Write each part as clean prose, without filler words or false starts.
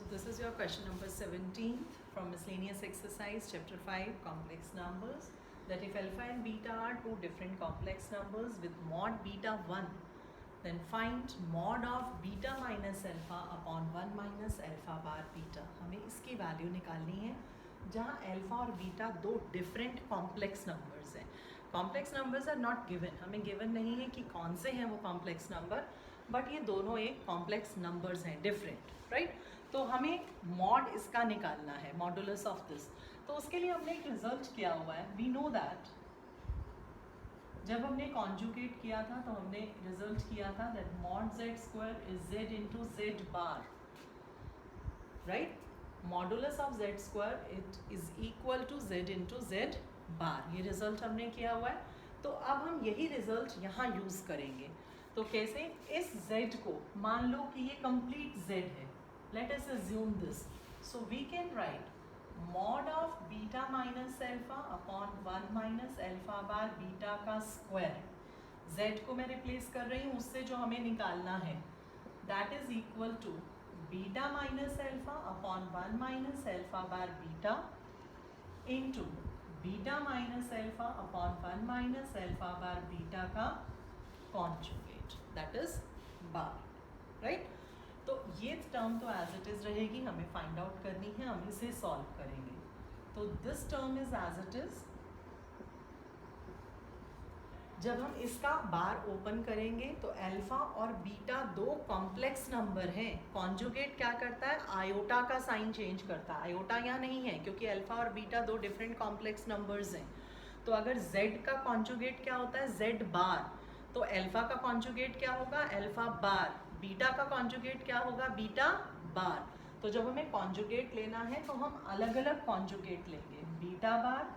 So this is your question number 17 from miscellaneous exercise chapter 5 complex numbers, that if alpha and beta are two different complex numbers with mod beta 1, then find mod of beta minus alpha upon 1 minus alpha bar beta. हमें इसकी value निकालनी है जहाँ alpha और beta दो different complex numbers हैं. Complex numbers are not given, हमें given नहीं है कि कौन से हैं वो कॉम्प्लेक्स नंबर, बट ये दोनों एक कॉम्प्लेक्स नंबर्स हैं डिफरेंट, राइट. तो हमें मॉड इसका निकालना है, मॉडुलस ऑफ दिस. तो उसके लिए हमने एक रिजल्ट किया हुआ है. वी नो दैट जब हमने कॉन्जुगेट किया था तो हमने रिजल्ट किया था that mod Z square is Z into Z bar, right. Modulus of Z square it is equal to Z into Z bar. ये रिजल्ट हमने किया हुआ है. तो अब हम यही रिजल्ट यहाँ यूज़ करेंगे. तो कैसे, इस z को मान लो कि ये कंप्लीट z है. Let us assume this. So we can write mod of beta minus alpha upon 1 minus alpha bar beta का स्क्वायर. z को मैं रिप्लेस कर रही हूँ उससे जो हमें निकालना है, that is equal to beta minus alpha upon 1 minus alpha bar beta into beta minus alpha upon 1 minus alpha bar beta का conjugate, that is bar, right. तो ये टर्म तो एज इट इज़ रहेगी, हमें फाइंड आउट करनी है, हम इसे सॉल्व करेंगे. तो this term is as it is. जब हम इसका बार ओपन करेंगे तो अल्फा और बीटा दो कॉम्प्लेक्स नंबर हैं. कॉन्जुगेट क्या करता है, आयोटा का साइन चेंज करता है. आयोटा यहाँ नहीं है क्योंकि अल्फा और बीटा दो डिफरेंट कॉम्प्लेक्स नंबर्स हैं. तो अगर z का कॉन्जुगेट क्या होता है, z बार, तो अल्फा का कॉन्जुगेट क्या होगा, अल्फा बार. बीटा का कॉन्जुगेट क्या होगा, बीटा बार. तो जब हमें कॉन्जुगेट लेना है तो हम अलग अलग कॉन्जुगेट लेंगे. Beta bar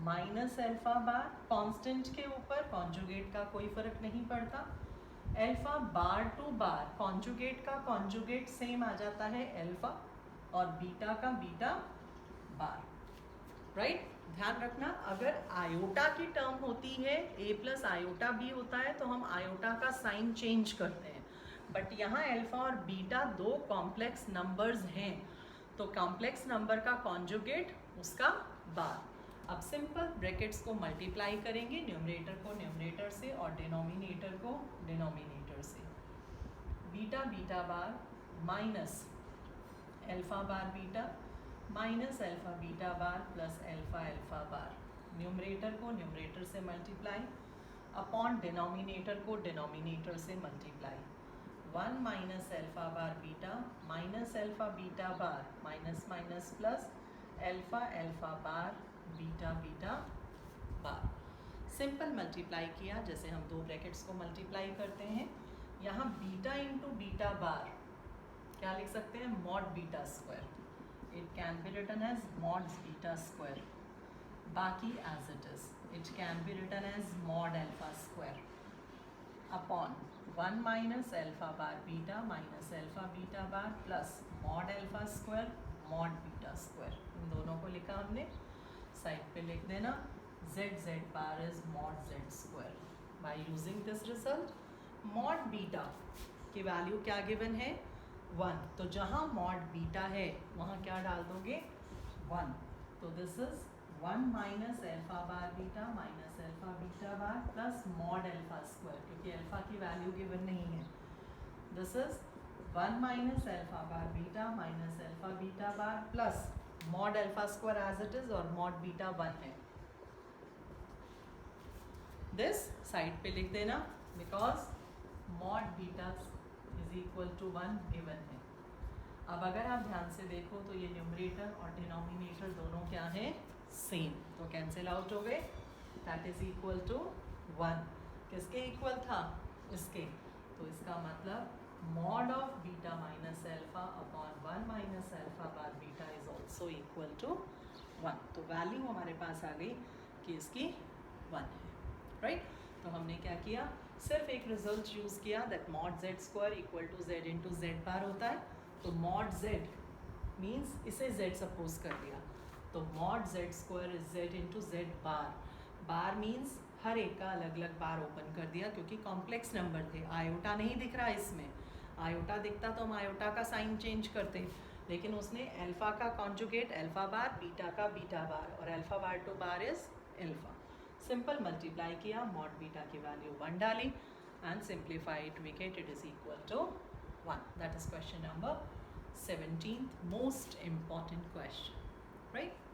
minus alpha bar, constant के ऊपर कॉन्जुगेट का कोई फर्क नहीं पड़ता. Alpha bar two bar, conjugate का कॉन्जुगेट सेम आ जाता है अल्फा, और बीटा का बीटा बार, राइट. ध्यान रखना, अगर आयोटा की टर्म होती है, a प्लस आयोटा b होता है, तो हम आयोटा का साइन चेंज करते हैं. बट यहाँ अल्फा और बीटा दो कॉम्प्लेक्स नंबर्स हैं, तो कॉम्प्लेक्स नंबर का कॉन्जुगेट उसका बार. अब सिंपल ब्रैकेट्स को मल्टीप्लाई करेंगे, न्यूमरेटर को न्यूमरेटर से और डिनोमिनेटर को डिनोमिनेटर से. Beta beta bar minus alpha bar beta minus alpha beta bar plus alpha alpha bar. Numerator को न्यूमरेटर से मल्टीप्लाई अपॉन डिनोमिनेटर को डिनोमिनेटर से multiply. 1 minus alpha bar beta minus alpha beta bar minus minus plus alpha alpha bar beta beta bar. Simple multiply किया जैसे हम दो brackets को multiply करते हैं. यहाँ बीटा इंटू बीटा बार क्या लिख सकते हैं, mod beta square. It can be written as mod beta square. बाकी as it is, it can be written as mod alpha square upon 1 minus alpha bar beta minus alpha beta bar plus mod alpha square mod beta square. इन दोनों को लिखा हमने, side पे लिख देना Z Z bar is mod Z square. By using this result, mod beta की value क्या गिवन है, 1. तो जहाँ मॉड बीटा है वहाँ क्या डाल दोगे, 1. तो this is 1 minus alpha bar beta minus alpha beta bar plus mod alpha square, क्योंकि अल्फा की वैल्यू गिवन नहीं है. This is 1 minus alpha bar beta minus alpha beta bar plus mod alpha square as it is और mod beta 1 है. This side पे लिख देना because mod beta is equal to 1 given है. अब अगर आप ध्यान से देखो तो ये न्यूमरेटर और डिनोमिनेटर दोनों क्या हैं, सेम, तो कैंसिल आउट हो गए. That is equal to 1. किसके इक्वल था, इसके. तो इसका मतलब mod of beta minus alpha upon 1 minus alpha bar beta is also equal to 1. तो वैल्यू हमारे पास आ गई कि इसकी 1 है, राइट. तो हमने क्या किया, सिर्फ एक रिजल्ट यूज़ किया that mod Z square equal to Z into Z bar होता है. तो मॉड जेड मीन्स इसे जेड सपोज कर दिया, तो mod Z square is Z into Z bar. Bar means हर एक का अलग अलग बार ओपन कर दिया क्योंकि कॉम्प्लेक्स नंबर थे. आयोटा नहीं दिख रहा इसमें, आयोटा दिखता तो हम आयोटा का साइन चेंज करते. लेकिन उसने अल्फ़ा का कॉन्जुगेट अल्फ़ा बार, बीटा का बीटा बार, और alpha bar two bar is alpha. Simple multiply किया, मॉड बीटा की वैल्यू 1 डाली and simplify it, we get it is equal to 1. That is question number 17th most important question, right?